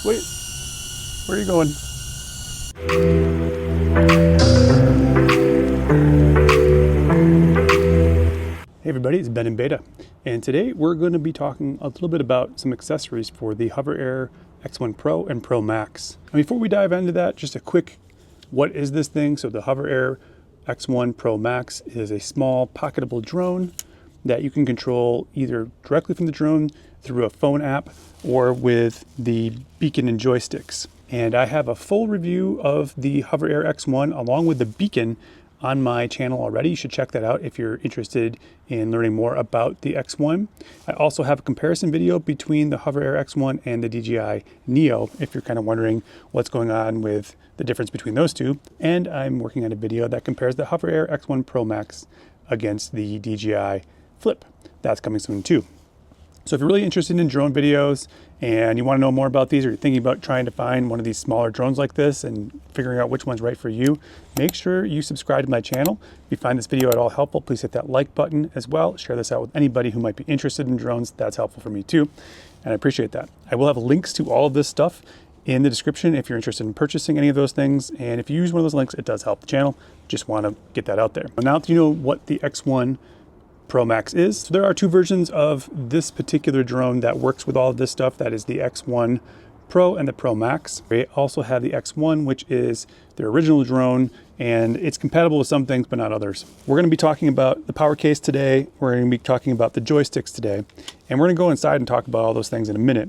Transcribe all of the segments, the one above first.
Wait, where are you going? Hey everybody, it's BenInBeta, and today we're going to be talking a little bit about some accessories for the HoverAir X1 Pro and Pro Max. And before we dive into that, just a quick, what is this thing? So the HoverAir X1 Pro Max is a small pocketable drone that you can control either directly from the drone through a phone app or with the beacon and joysticks. And I have a full review of the HoverAir X1 along with the beacon on my channel already. You should check that out if you're interested in learning more about the X1. I also have a comparison video between the HoverAir X1 and the DJI Neo if you're kind of wondering what's going on with the difference between those two. And I'm working on a video that compares the HoverAir X1 Pro Max against the DJI Flip. That's coming soon too. So if you're really interested in drone videos and you want to know more about these, or you're thinking about trying to find one of these smaller drones like this and figuring out which one's right for you, make sure you subscribe to my channel. If you find this video at all helpful, please hit that like button as well. Share this out with anybody who might be interested in drones. That's helpful for me too, and I appreciate that. I will have links to all of this stuff in the description if you're interested in purchasing any of those things. And if you use one of those links, it does help the channel. Just want to get that out there. Now that you know what the X1 Pro Max is. So there are two versions of this particular drone that works with all of this stuff. That is the X1 Pro and the Pro Max. We also have the X1, which is the original drone, and it's compatible with some things, but not others. We're going to be talking about the power case today. We're going to be talking about the joysticks today, and we're going to go inside and talk about all those things in a minute.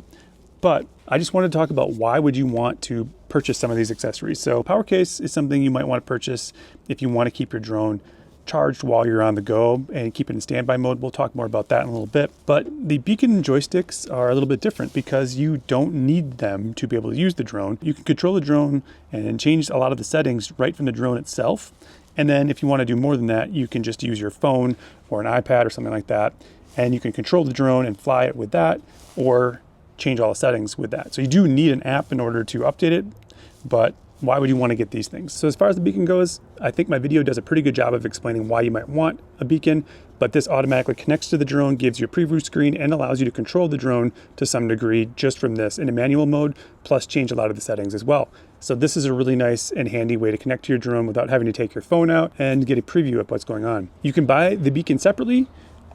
But I just wanted to talk about why would you want to purchase some of these accessories. So power case is something you might want to purchase if you want to keep your drone charged while you're on the go and keep it in standby mode. We'll talk more about that in a little bit. But the beacon and joysticks are a little bit different because you don't need them to be able to use the drone. You can control the drone and change a lot of the settings right from the drone itself. And then if you want to do more than that, you can just use your phone or an iPad or something like that. And you can control the drone and fly it with that, or change all the settings with that. So you do need an app in order to update it, but why would you want to get these things? So as far as the beacon goes, I think my video does a pretty good job of explaining why you might want a beacon, but this automatically connects to the drone, gives you a preview screen, and allows you to control the drone to some degree just from this in a manual mode, plus change a lot of the settings as well. So this is a really nice and handy way to connect to your drone without having to take your phone out and get a preview of what's going on. You can buy the beacon separately,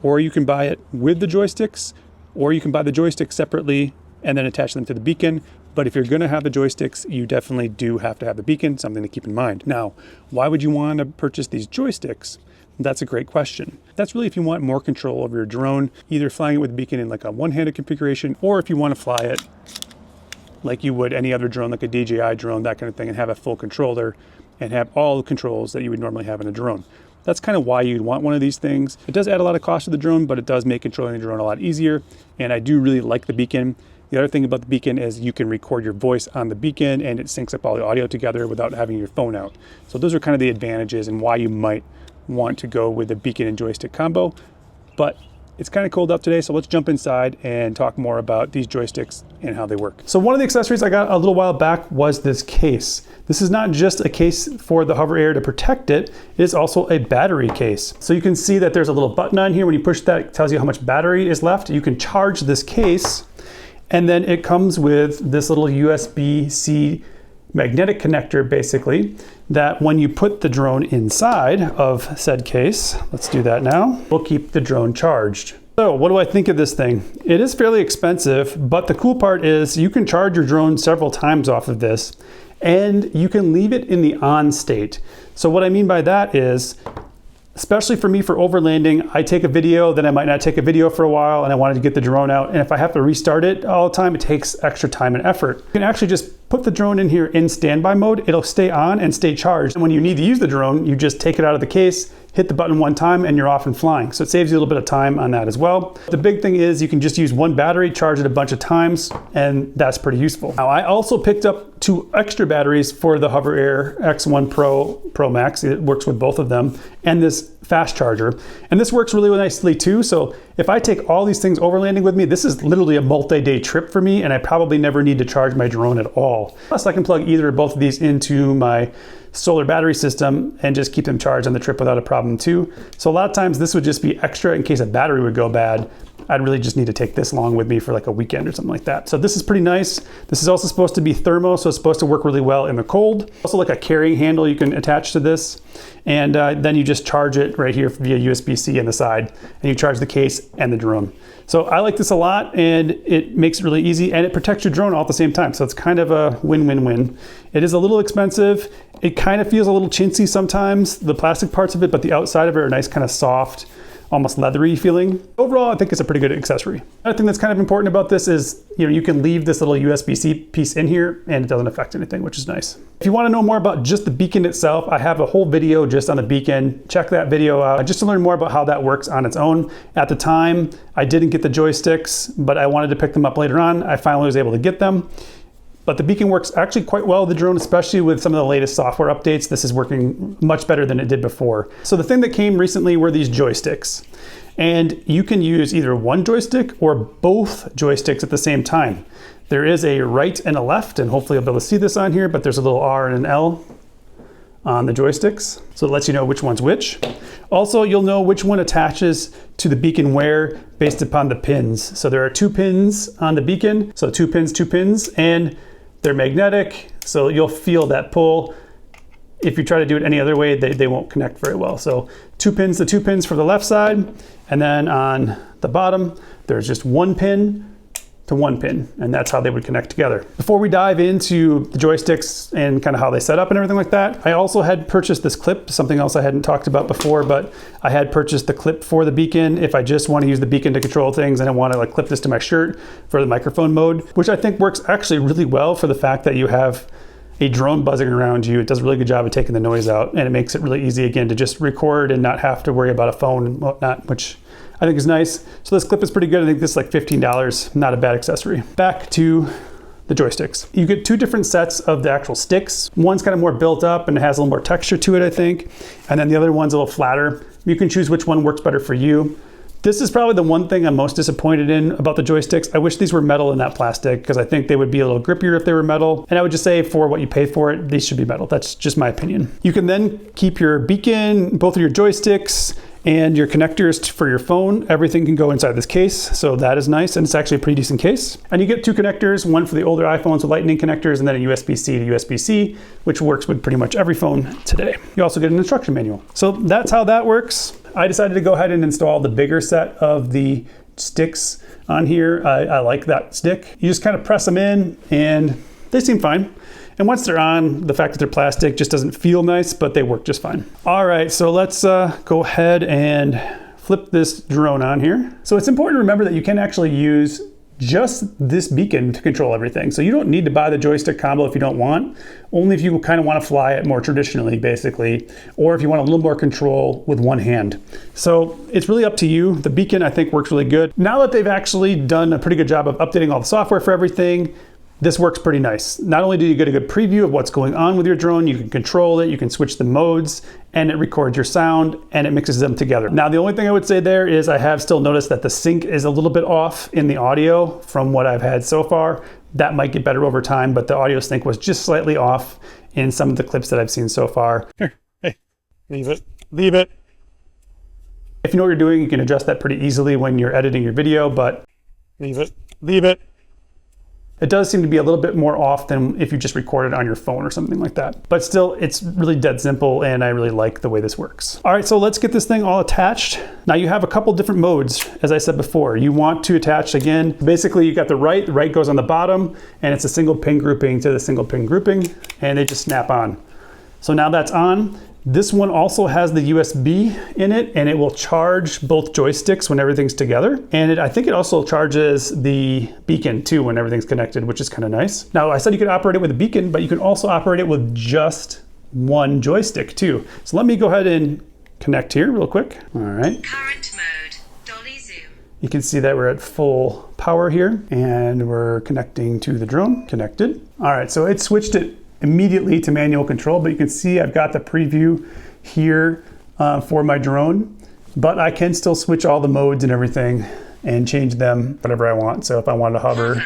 or you can buy it with the joysticks, or you can buy the joysticks separately and then attach them to the beacon. But if you're going to have the joysticks, you definitely do have to have the beacon, something to keep in mind. Now, why would you want to purchase these joysticks? That's a great question. That's really if you want more control over your drone, either flying it with the beacon in like a one-handed configuration, or if you want to fly it like you would any other drone, like a DJI drone, that kind of thing, and have a full controller and have all the controls that you would normally have in a drone. That's kind of why you'd want one of these things. It does add a lot of cost to the drone, but it does make controlling the drone a lot easier. And I do really like the beacon. The other thing about the beacon is you can record your voice on the beacon and it syncs up all the audio together without having your phone out. So those are kind of the advantages and why you might want to go with the beacon and joystick combo. But it's kind of cold up today, so let's jump inside and talk more about these joysticks and how they work. So one of the accessories I got a little while back was this case. This is not just a case for the HoverAir to protect it, it is also a battery case. So you can see that there's a little button on here. When you push that, it tells you how much battery is left. You can charge this case, and then it comes with this little USB-C magnetic connector, basically, that when you put the drone inside of said case, let's do that now, will keep the drone charged. So what do I think of this thing? It is fairly expensive, but the cool part is you can charge your drone several times off of this, and you can leave it in the on state. So what I mean by that is, especially for me for overlanding, I take a video, then I might not take a video for a while, and I wanted to get the drone out. And if I have to restart it all the time, it takes extra time and effort. You can actually just put the drone in here in standby mode. It'll stay on and stay charged. And when you need to use the drone, you just take it out of the case, hit the button one time, and you're off and flying. So it saves you a little bit of time on that as well. The big thing is you can just use one battery, charge it a bunch of times, and that's pretty useful. Now, I also picked up 2 extra batteries for the HoverAir X1 Pro Max. It works with both of them, and this fast charger. And this works really nicely too. So if I take all these things overlanding with me, this is literally a multi-day trip for me, and I probably never need to charge my drone at all. Plus I can plug either or both of these into my solar battery system and just keep them charged on the trip without a problem too. So a lot of times this would just be extra in case a battery would go bad, I'd really just need to take this along with me for like a weekend or something like that. So this is pretty nice. This is also supposed to be thermo, so it's supposed to work really well in the cold. Also like a carrying handle you can attach to this. And then you just charge it right here via USB-C on the side, and you charge the case and the drone. So I like this a lot, and it makes it really easy, and it protects your drone all at the same time. So it's kind of a win-win-win. It is a little expensive. It kind of feels a little chintzy sometimes, the plastic parts of it, but the outside of it are nice, kind of soft, almost leathery feeling. Overall, I think it's a pretty good accessory. Another thing that's kind of important about this is, you can leave this little USB-C piece in here and it doesn't affect anything, which is nice. If you want to know more about just the beacon itself, I have a whole video just on the beacon. Check that video out just to learn more about how that works on its own. At the time, I didn't get the Joysticks, but I wanted to pick them up later on. I finally was able to get them. But the beacon works actually quite well with the drone, especially with some of the latest software updates. This is working much better than it did before. So the thing that came recently were these joysticks. And you can use either one joystick or both joysticks at the same time. There is a right and a left, and hopefully you'll be able to see this on here, but there's a little R and an L on the joysticks. So it lets you know which one's which. Also, you'll know which one attaches to the beacon where based upon the pins. So there are 2 pins on the beacon. So 2 pins, and they're magnetic, so you'll feel that pull. If you try to do it any other way, they won't connect very well. So 2 pins, the 2 pins for the left side, and then on the bottom, there's just 1 pin to 1 pin, and that's how they would connect together. Before we dive into the joysticks and kind of how they set up and everything like that, I also had purchased this clip, something else I hadn't talked about before, but I had purchased the clip for the beacon if I just want to use the beacon to control things and I want to like clip this to my shirt for the microphone mode, which I think works actually really well for the fact that you have a drone buzzing around you. It does a really good job of taking the noise out, and it makes it really easy again to just record and not have to worry about a phone and whatnot, which I think is nice. So this clip is pretty good. I think this is like $15, not a bad accessory. Back to the joysticks. You get 2 different sets of the actual sticks. One's kind of more built up and it has a little more texture to it, I think. And then the other one's a little flatter. You can choose which one works better for you. This is probably the one thing I'm most disappointed in about the joysticks. I wish these were metal and not plastic, because I think they would be a little grippier if they were metal. And I would just say for what you pay for it, these should be metal. That's just my opinion. You can then keep your beacon, both of your joysticks, and your connectors for your phone. Everything can go inside this case, so that is nice, and it's actually a pretty decent case. And you get 2 connectors, one for the older iPhones with lightning connectors, and then a USB-C to USB-C, which works with pretty much every phone today. You also get an instruction manual. So that's how that works. I decided to go ahead and install the bigger set of the sticks on here. I like that stick. You just kind of press them in and they seem fine. And once they're on, the fact that they're plastic just doesn't feel nice, but they work just fine. All right, so let's go ahead and flip this drone on here. So it's important to remember that you can actually use just this beacon to control everything. So you don't need to buy the joystick combo if you don't want, only if you kind of want to fly it more traditionally, basically, or if you want a little more control with one hand. So it's really up to you. The beacon, I think, works really good. Now that they've actually done a pretty good job of updating all the software for everything, this works pretty nice. Not only do you get a good preview of what's going on with your drone, you can control it, you can switch the modes, and it records your sound, and it mixes them together. Now, the only thing I would say there is I have still noticed that the sync is a little bit off in the audio from what I've had so far. That might get better over time, but the audio sync was just slightly off in some of the clips that I've seen so far. Here, hey, leave it, leave it. If you know what you're doing, you can adjust that pretty easily when you're editing your video, but leave it, leave it. It does seem to be a little bit more off than if you just record it on your phone or something like that. But still, it's really dead simple, and I really like the way this works. All right, so let's get this thing all attached. Now you have a couple different modes, as I said before. You want to attach, again, basically you got the right goes on the bottom, and it's a single pin grouping to the single pin grouping, and they just snap on. So now that's on. This one also has the USB in it, and it will charge both joysticks when everything's together. And I think it also charges the beacon too when everything's connected, which is kind of nice. Now, I said you could operate it with a beacon, but you can also operate it with just one joystick too. So let me go ahead and connect here real quick. All right. Current mode, dolly zoom. You can see that we're at full power here, and we're connecting to the drone, connected. All right, so it switched it immediately to manual control, but you can see I've got the preview here for my drone, but I can still switch all the modes and everything and change them whatever I want. So if I wanted to hover,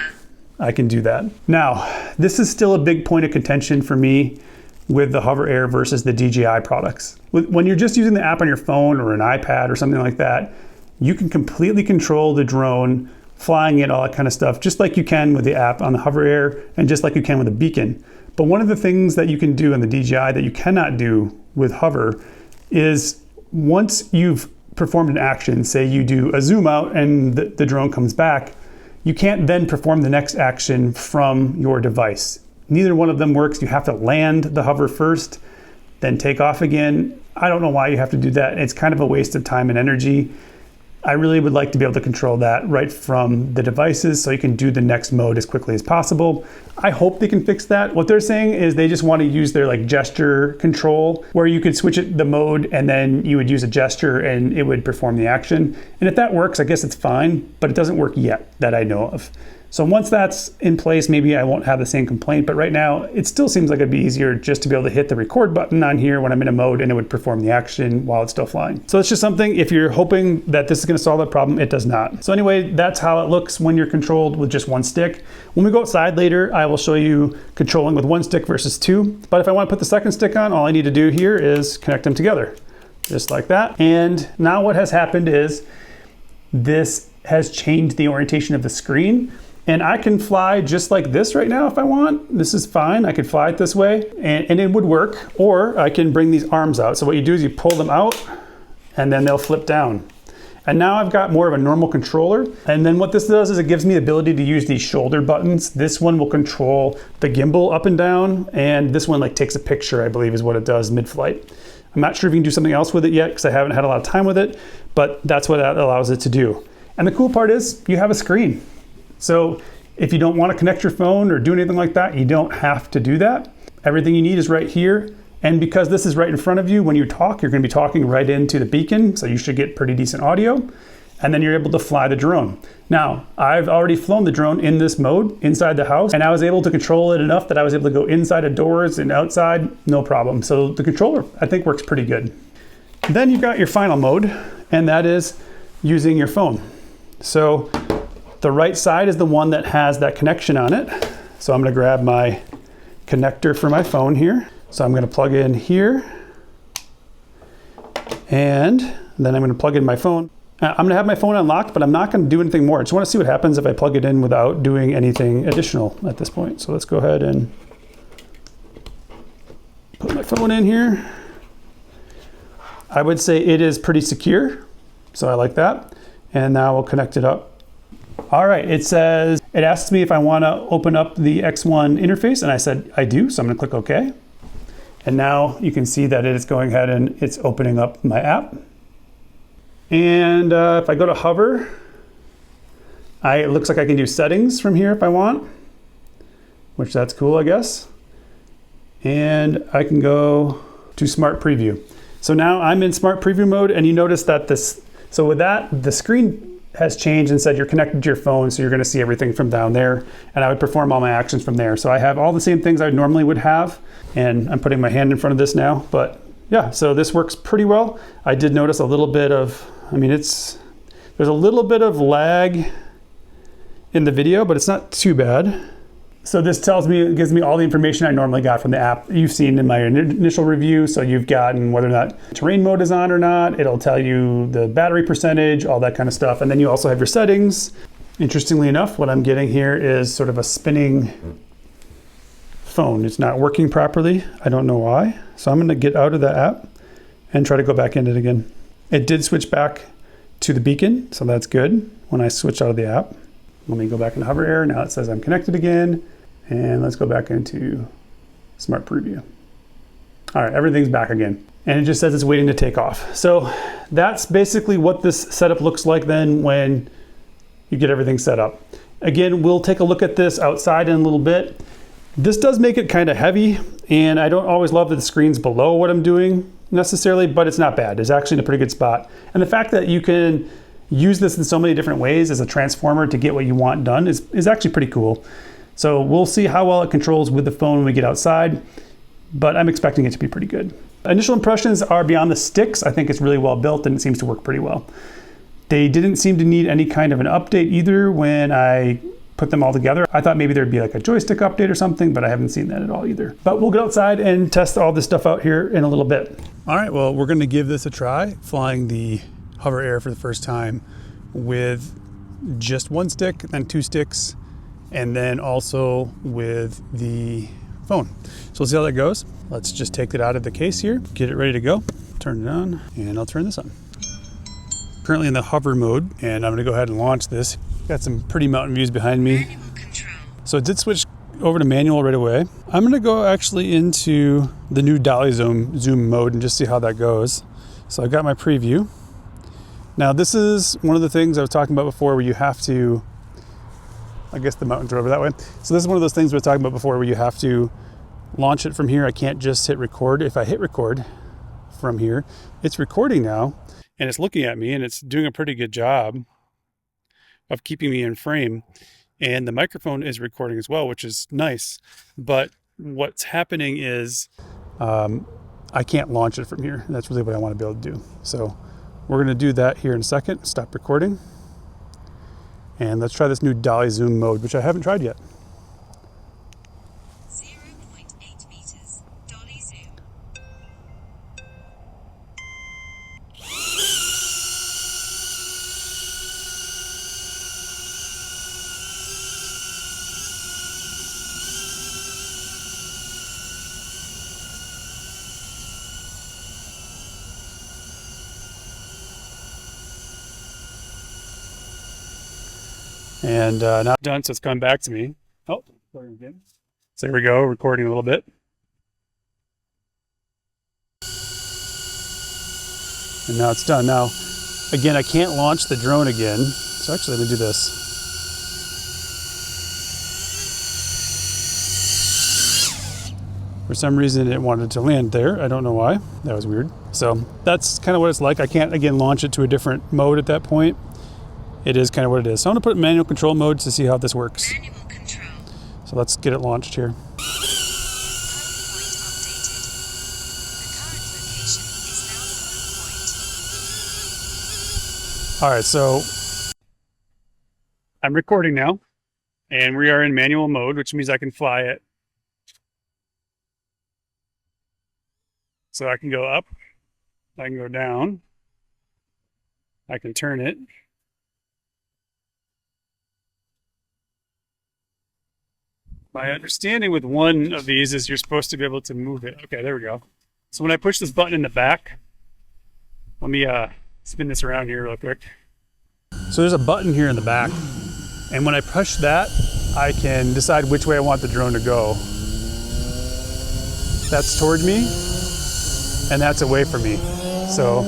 I can do that. Now, this is still a big point of contention for me with the HoverAir versus the DJI products. When you're just using the app on your phone or an iPad or something like that, you can completely control the drone, flying it, all that kind of stuff, just like you can with the app on the HoverAir and just like you can with a beacon. But one of the things that you can do in the DJI that you cannot do with Hover is once you've performed an action, say you do a zoom out and the drone comes back, you can't then perform the next action from your device. Neither one of them works. You have to land the hover first, then take off again. I don't know why you have to do that. It's kind of a waste of time and energy. I really would like to be able to control that right from the devices so you can do the next mode as quickly as possible. I hope they can fix that. What they're saying is they just want to use their like gesture control where you could switch it the mode and then you would use a gesture and it would perform the action. And if that works, I guess it's fine, but it doesn't work yet that I know of. So once that's in place, maybe I won't have the same complaint, but right now it still seems like it'd be easier just to be able to hit the record button on here when I'm in a mode and it would perform the action while it's still flying. So it's just something, if you're hoping that this is gonna solve that problem, it does not. So anyway, that's how it looks when you're controlled with just one stick. When we go outside later, I will show you controlling with one stick versus two. But if I wanna put the second stick on, all I need to do here is connect them together, just like that. And now what has happened is this has changed the orientation of the screen. And I can fly just like this right now if I want. This is fine. I could fly it this way and it would work. Or I can bring these arms out. So what you do is you pull them out and then they'll flip down. And now I've got more of a normal controller. And then what this does is it gives me the ability to use these shoulder buttons. This one will control the gimbal up and down. And this one like takes a picture, I believe is what it does mid-flight. I'm not sure if you can do something else with it yet because I haven't had a lot of time with it, but that's what that allows it to do. And the cool part is you have a screen. So if you don't want to connect your phone or do anything like that, you don't have to do that. Everything you need is right here. And because this is right in front of you, when you talk, you're going to be talking right into the beacon. So you should get pretty decent audio. And then you're able to fly the drone. Now, I've already flown the drone in this mode inside the house, and I was able to control it enough that I was able to go inside of doors and outside, no problem. So the controller, I think, works pretty good. Then you've got your final mode, and that is using your phone. So the right side is the one that has that connection on it. So I'm gonna grab my connector for my phone here. So I'm gonna plug in here. And then I'm gonna plug in my phone. I'm gonna have my phone unlocked, but I'm not gonna do anything more. I just wanna see what happens if I plug it in without doing anything additional at this point. So let's go ahead and put my phone in here. I would say it is pretty secure. So I like that. And now we'll connect it up. All right, it asks me if I want to open up the X1 interface, and I said I do, so I'm going to click OK. And now you can see that it is going ahead and it's opening up my app. And if I go to Hover, it looks like I can do settings from here if I want, which that's cool, I guess. And I can go to Smart Preview. So now I'm in Smart Preview mode, and you notice that so with that, the screen has changed and said you're connected to your phone, so you're going to see everything from down there, and I would perform all my actions from there. So I have all the same things I normally would have, and I'm putting my hand in front of this now, but yeah, so this works pretty well. I did notice a little bit of, there's a little bit of lag in the video, but it's not too bad. So this gives me all the information I normally got from the app you've seen in my initial review. So you've gotten whether or not terrain mode is on or not. It'll tell you the battery percentage, all that kind of stuff. And then you also have your settings. Interestingly enough, what I'm getting here is sort of a spinning phone. It's not working properly. I don't know why. So I'm going to get out of the app and try to go back in it again. It did switch back to the beacon, so that's good when I switch out of the app. Let me go back into HoverAir. Now it says I'm connected again. And let's go back into Smart Preview. All right, everything's back again. And it just says it's waiting to take off. So that's basically what this setup looks like then when you get everything set up. Again, we'll take a look at this outside in a little bit. This does make it kind of heavy, and I don't always love that the screen's below what I'm doing necessarily, but it's not bad. It's actually in a pretty good spot. And the fact that you can use this in so many different ways as a transformer to get what you want done is actually pretty cool. So we'll see how well it controls with the phone when we get outside, but I'm expecting it to be pretty good. Initial impressions are beyond the sticks. I think it's really well built and it seems to work pretty well. They didn't seem to need any kind of an update either when I put them all together. I thought maybe there'd be like a joystick update or something, but I haven't seen that at all either. But we'll get outside and test all this stuff out here in a little bit. All right, well, we're gonna give this a try, flying the HoverAir for the first time with just one stick, then two sticks, and then also with the phone. So we'll see how that goes. Let's just take it out of the case here, get it ready to go, turn it on, and I'll turn this on. Currently in the hover mode, and I'm gonna go ahead and launch this. Got some pretty mountain views behind me. So it did switch over to manual right away. I'm gonna go actually into the new dolly zoom mode and just see how that goes. So I've got my preview. Now this is one of the things I was talking about before where you have to, I guess the mountains are over that way. So this is one of those things we were talking about before where you have to launch it from here. I can't just hit record. If I hit record from here, it's recording now and it's looking at me and it's doing a pretty good job of keeping me in frame. And the microphone is recording as well, which is nice. But what's happening is I can't launch it from here. That's really what I want to be able to do. So we're going to do that here in a second. Stop recording. And let's try this new dolly zoom mode, which I haven't tried yet. 0.8 meters. Dolly zoom. And now it's done, so it's coming back to me. Oh, again. So here we go, recording a little bit. And now it's done. Now, again, I can't launch the drone again. So actually, let me do this. For some reason, it wanted to land there. I don't know why. That was weird. So that's kind of what it's like. I can't, again, launch it to a different mode at that point. It is kind of what it is. So I'm gonna put it in manual control mode to see how this works. Manual control. So let's get it launched here. Code point updated. The current location is now the home point. All right, so I'm recording now, and we are in manual mode, which means I can fly it. So I can go up, I can go down, I can turn it. My understanding with one of these is you're supposed to be able to move it. Okay, there we go. So when I push this button in the back, let me spin this around here real quick. So there's a button here in the back, and when I push that, I can decide which way I want the drone to go. That's toward me, and that's away from me. So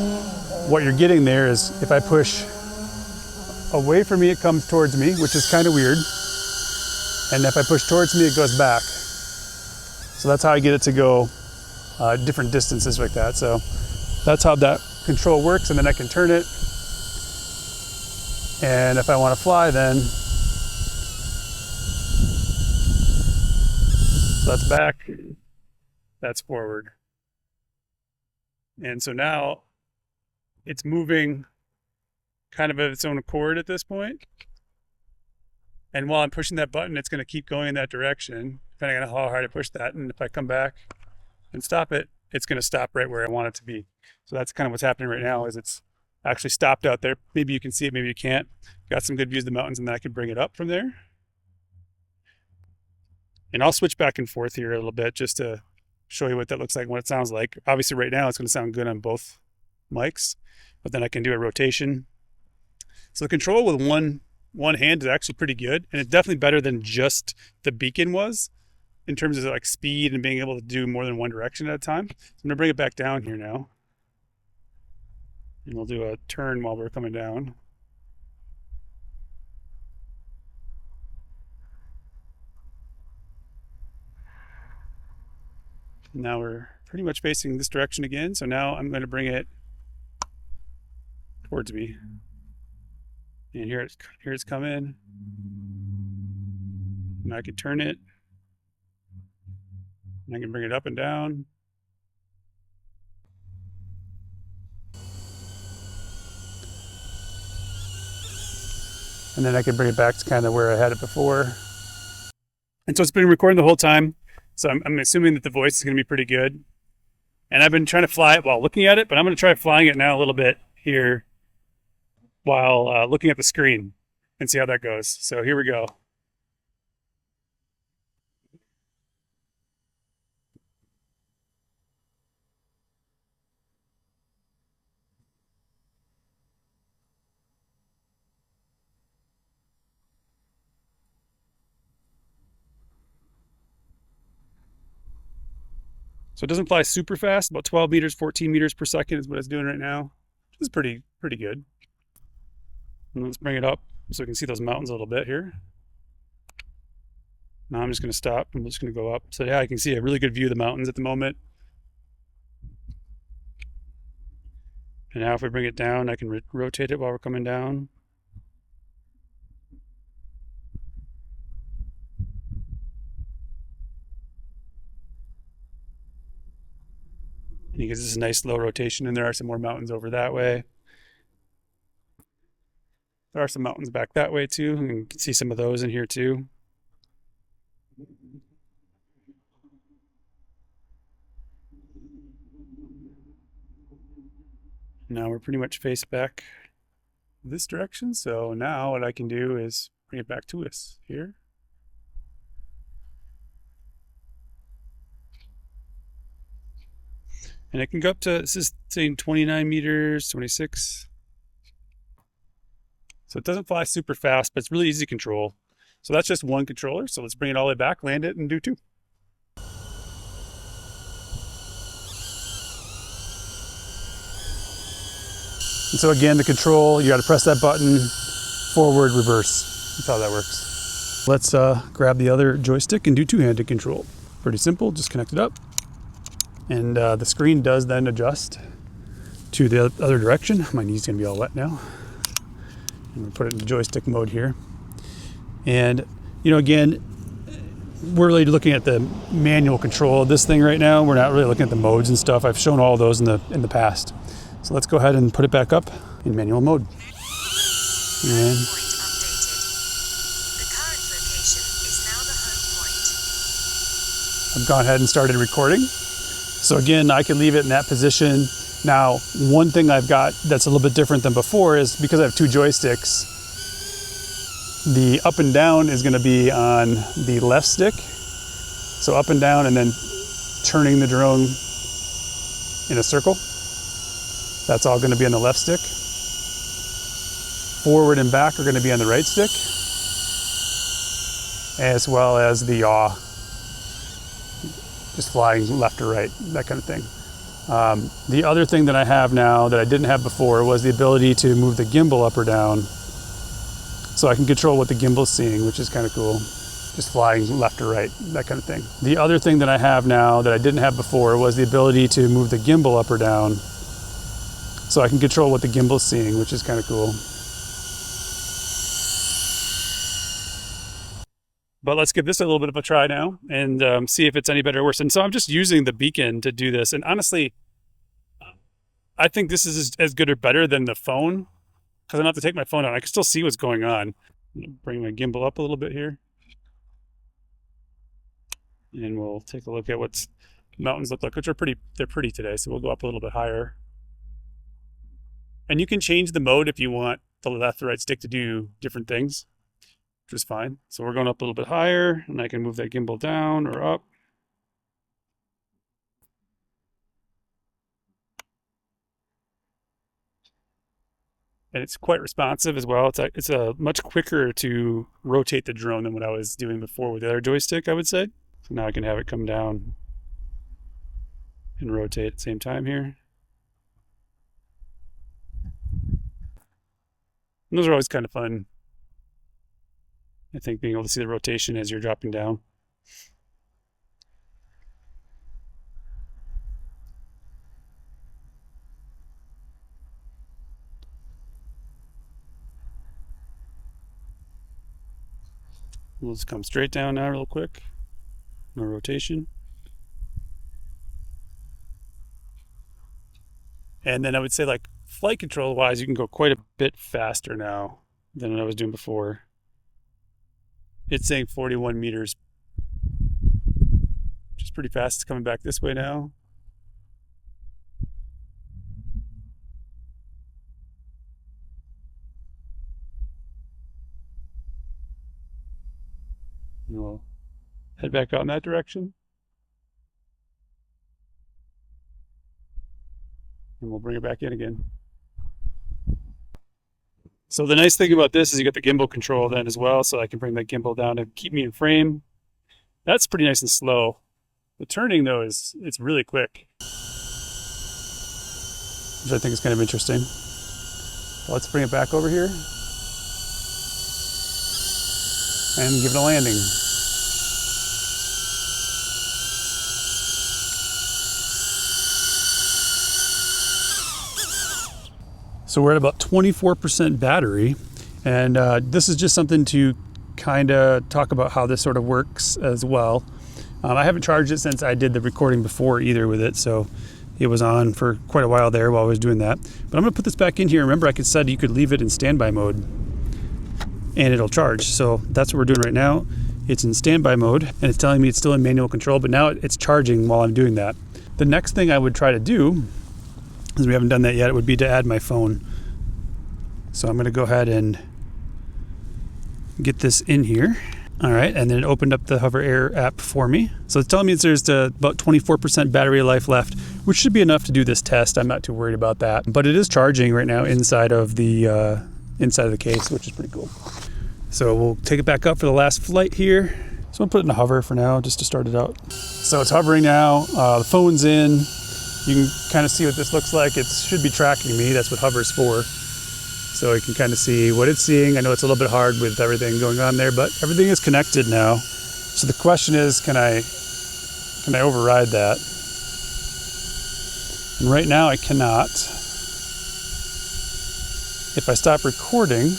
what you're getting there is if I push away from me, it comes towards me, which is kind of weird. And if I push towards me, it goes back. So that's how I get it to go different distances like that. So that's how that control works. And then I can turn it. And if I want to fly, then so that's back, that's forward. And so now it's moving kind of of its own accord at this point. And while I'm pushing that button, it's going to keep going in that direction, depending on how hard I push that. And if I come back and stop it, it's going to stop right where I want it to be. So that's kind of what's happening right now, is it's actually stopped out there. Maybe you can see it, maybe you can't. Got some good views of the mountains, and then I can bring it up from there. And I'll switch back and forth here a little bit just to show you what that looks like and what it sounds like. Obviously right now it's going to sound good on both mics, but then I can do a rotation. So the control with one hand is actually pretty good, and it's definitely better than just the beacon was in terms of like speed and being able to do more than one direction at a time. So I'm gonna bring it back down here now, and we'll do a turn while we're coming down. Now we're pretty much facing this direction again. So now I'm going to bring it towards me. And here it's coming. And I can turn it. And I can bring it up and down. And then I can bring it back to kind of where I had it before. And so it's been recording the whole time. So I'm assuming that the voice is going to be pretty good. And I've been trying to fly it while looking at it, but I'm going to try flying it now a little bit here while looking at the screen and see how that goes. So here we go. So it doesn't fly super fast, about 12 meters, 14 meters per second is what it's doing right now, which is pretty good. And let's bring it up so we can see those mountains a little bit here. Now I'm just going to stop. I'm just going to go up. So yeah, I can see a really good view of the mountains at the moment. And now if we bring it down, I can rotate it while we're coming down. And it gives us a nice low rotation, and there are some more mountains over that way. There are some mountains back that way too, and you can see some of those in here too. Now we're pretty much face back this direction, so now what I can do is bring it back to us here. And it can go up to, this is saying 29 meters, 26. So it doesn't fly super fast, but it's really easy to control. So that's just one controller. So let's bring it all the way back, land it, and do two. And so again, the control, you got to press that button, forward, reverse. That's how that works. Let's grab the other joystick and do two-handed control. Pretty simple, just connect it up. And the screen does then adjust to the other direction. My knee's gonna be all wet now. I'm gonna put it in joystick mode here. And you know, again, we're really looking at the manual control of this thing right now. We're not really looking at the modes and stuff. I've shown all those in the past. So let's go ahead and put it back up in manual mode. And I've gone ahead and started recording. So again, I can leave it in that position. Now, one thing I've got that's a little bit different than before is because I have two joysticks, the up and down is gonna be on the left stick. So up and down and then turning the drone in a circle. That's all gonna be on the left stick. Forward and back are gonna be on the right stick, as well as the yaw. Just flying left or right, that kind of thing. The other thing that I have now that I didn't have before was the ability to move the gimbal up or down. So I can control what the gimbal's seeing, which is kind of cool. Just flying left or right, that kind of thing. The other thing that I have now that I didn't have before was the ability to move the gimbal up or down. So I can control what the gimbal's seeing, which is kind of cool. But let's give this a little bit of a try now and see if it's any better or worse. And so I'm just using the beacon to do this. And honestly, I think this is as good or better than the phone because I don't have to take my phone out. I can still see what's going on. Bring my gimbal up a little bit here. And we'll take a look at what mountains look like, which are they're pretty today. So we'll go up a little bit higher. And you can change the mode if you want the left or right stick to do different things, which is fine. So we're going up a little bit higher, and I can move that gimbal down or up. And it's quite responsive as well. It's a much quicker to rotate the drone than what I was doing before with the other joystick, I would say. So now I can have it come down and rotate at the same time here. And those are always kind of fun. I think being able to see the rotation as you're dropping down. We'll just come straight down now real quick. No rotation. And then I would say like flight control wise, you can go quite a bit faster now than what I was doing before. It's saying 41 meters, which is pretty fast. It's coming back this way now. And we'll head back out in that direction. And we'll bring it back in again. So the nice thing about this is you got the gimbal control then as well, so I can bring that gimbal down to keep me in frame. That's pretty nice and slow. The turning though it's really quick, which I think is kind of interesting. So let's bring it back over here and give it a landing. So we're at about 24% battery, and this is just something to kind of talk about how this sort of works as well. I haven't charged it since I did the recording before either with it, so it was on for quite a while there while I was doing that. But I'm going to put this back in here. Remember, I said you could leave it in standby mode and it'll charge. So that's what we're doing right now. It's in standby mode and it's telling me it's still in manual control, but now it's charging while I'm doing that. The next thing I would try to do, because we haven't done that yet, it would be to add my phone. So I'm going to go ahead and get this in here. All right, and then it opened up the HoverAir app for me. So it's telling me there's about 24% battery life left, which should be enough to do this test. I'm not too worried about that. But it is charging right now inside of the case, which is pretty cool. So we'll take it back up for the last flight here. So I'll put it in a hover for now, just to start it out. So it's hovering now. The phone's in. You can kind of see what this looks like. It should be tracking me. That's what hover's for. So you can kind of see what it's seeing. I know it's a little bit hard with everything going on there, but everything is connected now. So the question is, can I override that? And right now I cannot. If I stop recording,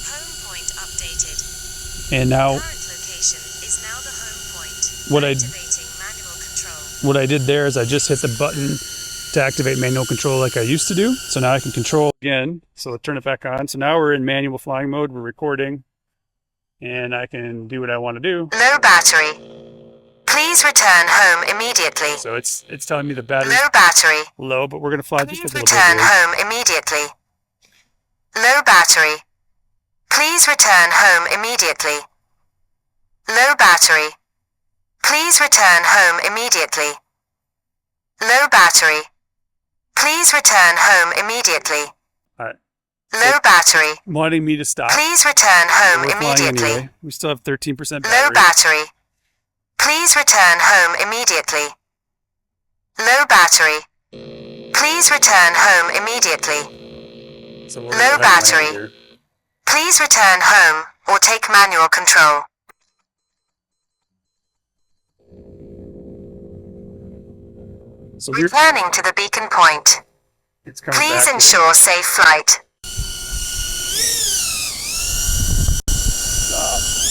Home point updated. and now Current location is now the home point. What I- Activating manual control. what I did there is I just hit the button to activate manual control like I used to do. So now I can control again. So I'll turn it back on. So now we're in manual flying mode. We're recording and I can do what I want to do. Low battery. Please return home immediately. So it's telling me the battery's Low battery. low, but we're going to fly just a Please little bit return here. home immediately. Low battery. Please return home immediately. Low battery. Please return home immediately. Low battery. Please return home immediately. All right. Low battery. Wanting me to stop. Please return home We're flying immediately. anyway. We still have 13% Low battery. battery. Please return home immediately. Low battery. Please return home immediately. So we'll Low go ahead and land battery. here. Please return home or take manual control. So here, Returning to the beacon point. it's coming Please back. ensure safe flight.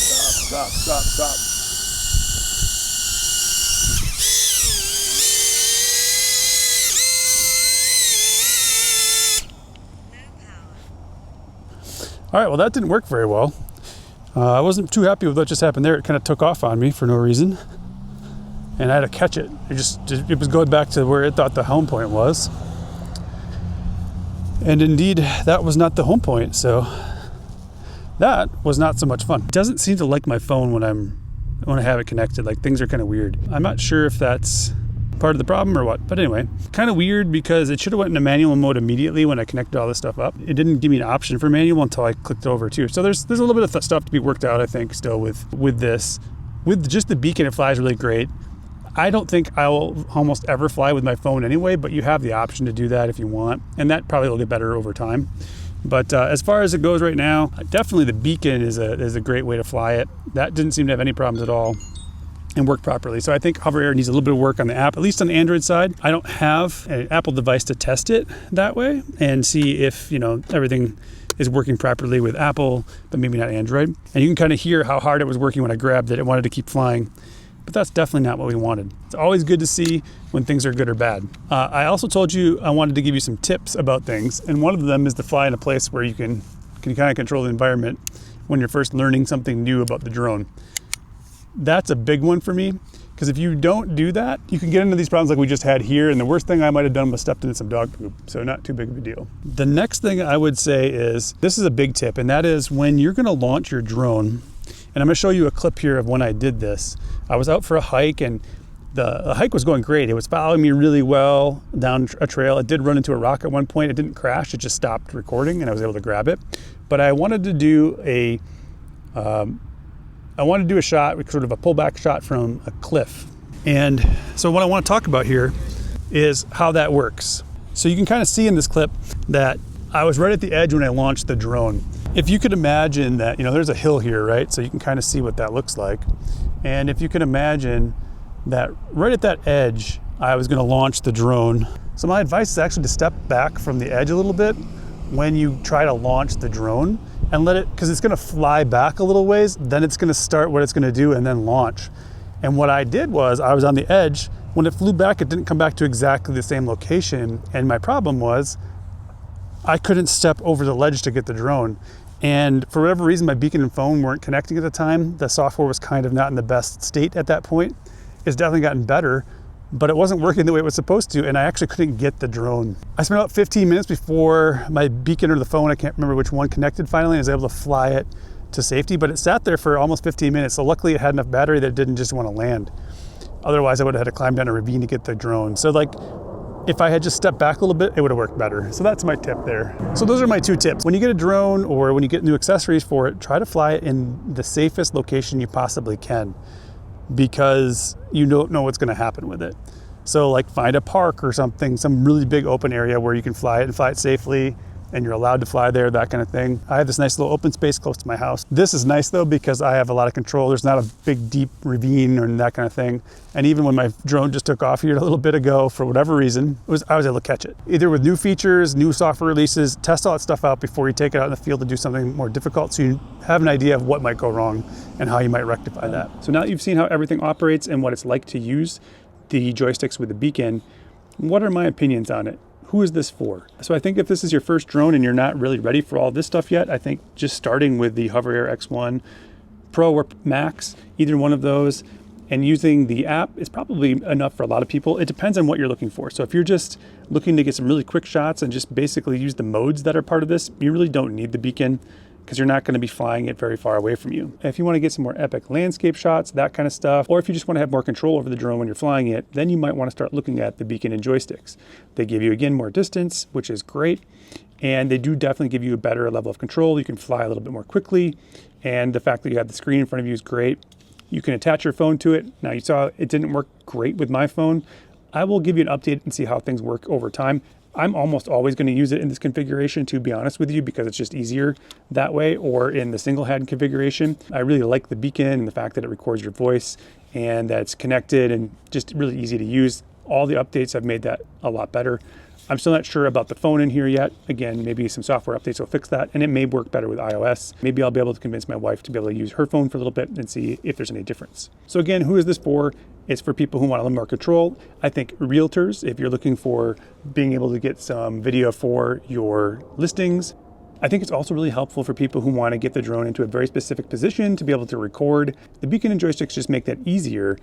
Stop. All right, well that didn't work very well. I wasn't too happy with what just happened there. It kind of took off on me for no reason. And I had to catch it. It was going back to where it thought the home point was. And indeed, that was not the home point. So that was not so much fun. It doesn't seem to like my phone when I have it connected. Like, things are kind of weird. I'm not sure if that's part of the problem or what. But anyway, kind of weird because it should have went into manual mode immediately when I connected all this stuff up. It didn't give me an option for manual until I clicked over too. So there's a little bit of stuff to be worked out, I think, still with this. With just the beacon, it flies really great. I don't think I'll almost ever fly with my phone anyway, but you have the option to do that if you want, and that probably will get better over time. But as far as it goes right now, definitely the beacon is a great way to fly it. That didn't seem to have any problems at all and work properly. So I think HoverAir needs a little bit of work on the app, at least on the Android side. I don't have an Apple device to test it that way and see if, everything is working properly with Apple, but maybe not Android. And you can kind of hear how hard it was working when I grabbed it. It wanted to keep flying. But that's definitely not what we wanted. It's always good to see when things are good or bad. I also told you I wanted to give you some tips about things, and one of them is to fly in a place where you can kind of control the environment when you're first learning something new about the drone. That's a big one for me, because if you don't do that, you can get into these problems like we just had here, and the worst thing I might have done was stepped into some dog poop, so not too big of a deal. The next thing I would say is, this is a big tip, and that is when you're gonna launch your drone, and I'm gonna show you a clip here of when I did this. I was out for a hike, and the hike was going great. It was following me really well down a trail. It did run into a rock at one point. It didn't crash, it just stopped recording, and I was able to grab it. But I wanted to do a shot, sort of a pullback shot from a cliff. And so what I want to talk about here is how that works. So you can kind of see in this clip that I was right at the edge when I launched the drone. If you could imagine that, there's a hill here, right? So you can kind of see what that looks like. And if you can imagine that right at that edge, I was going to launch the drone. So my advice is actually to step back from the edge a little bit when you try to launch the drone, and let it, because it's gonna fly back a little ways, then it's gonna start what it's gonna do and then launch. And what I did was, I was on the edge. When it flew back, it didn't come back to exactly the same location. And my problem was, I couldn't step over the ledge to get the drone. And for whatever reason, my beacon and phone weren't connecting at the time. The software was kind of not in the best state at that point. It's definitely gotten better, but it wasn't working the way it was supposed to, and I actually couldn't get the drone. I spent about 15 minutes before my beacon or the phone, I can't remember which one, connected finally, and I was able to fly it to safety, but it sat there for almost 15 minutes, so luckily it had enough battery that it didn't just want to land. Otherwise, I would have had to climb down a ravine to get the drone. So if I had just stepped back a little bit, it would have worked better. So that's my tip there. So those are my 2 tips. When you get a drone or when you get new accessories for it, try to fly it in the safest location you possibly can, because you don't know what's going to happen with it. So find a park or something, some really big open area where you can fly it and fly it safely, and you're allowed to fly there, that kind of thing. I have this nice little open space close to my house. This is nice though, because I have a lot of control. There's not a big deep ravine or that kind of thing. And even when my drone just took off here a little bit ago, for whatever reason, I was able to catch it. Either with new features, new software releases, test all that stuff out before you take it out in the field to do something more difficult, so you have an idea of what might go wrong and how you might rectify that. So now that you've seen how everything operates and what it's like to use the joysticks with the beacon, what are my opinions on it? Who is this for? So I think if this is your first drone and you're not really ready for all this stuff yet, I think just starting with the HoverAir X1 Pro or Max, either one of those, and using the app is probably enough for a lot of people. It depends on what you're looking for. So if you're just looking to get some really quick shots and just basically use the modes that are part of this, you really don't need the beacon, because you're not going to be flying it very far away from you. If you want to get some more epic landscape shots, that kind of stuff, or if you just want to have more control over the drone when you're flying it, then you might want to start looking at the beacon and joysticks. They give you, again, more distance, which is great, and they do definitely give you a better level of control. You can fly a little bit more quickly, and the fact that you have the screen in front of you is great. You can attach your phone to it. Now, you saw it didn't work great with my phone. I will give you an update and see how things work over time. I'm almost always going to use it in this configuration, to be honest with you, because it's just easier that way, or in the single head configuration. I really like the beacon and the fact that it records your voice and that it's connected and just really easy to use. All the updates have made that a lot better. I'm still not sure about the phone in here yet. Again, maybe some software updates will fix that, and it may work better with iOS. Maybe I'll be able to convince my wife to be able to use her phone for a little bit and see if there's any difference. So again, who is this for? It's for people who want a little more control. I think realtors, if you're looking for being able to get some video for your listings. I think it's also really helpful for people who want to get the drone into a very specific position to be able to record. The beacon and joysticks just make that easier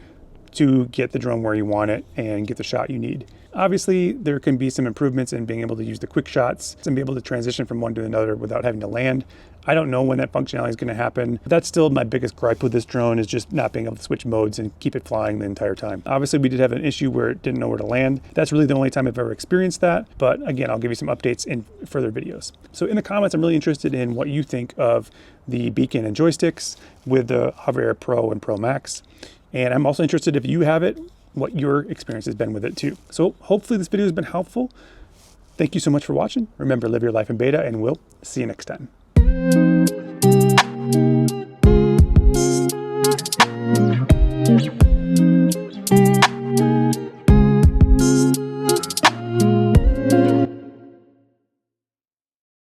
to get the drone where you want it and get the shot you need. Obviously, there can be some improvements in being able to use the quick shots and be able to transition from one to another without having to land. I don't know when that functionality is going to happen. That's still my biggest gripe with this drone, is just not being able to switch modes and keep it flying the entire time. Obviously, we did have an issue where it didn't know where to land. That's really the only time I've ever experienced that. But again, I'll give you some updates in further videos. So in the comments, I'm really interested in what you think of the beacon and joysticks with the HoverAir Pro and Pro Max. And I'm also interested, if you have it, what your experience has been with it too. So hopefully this video has been helpful. Thank you so much for watching. Remember, live your life in beta, and we'll see you next time.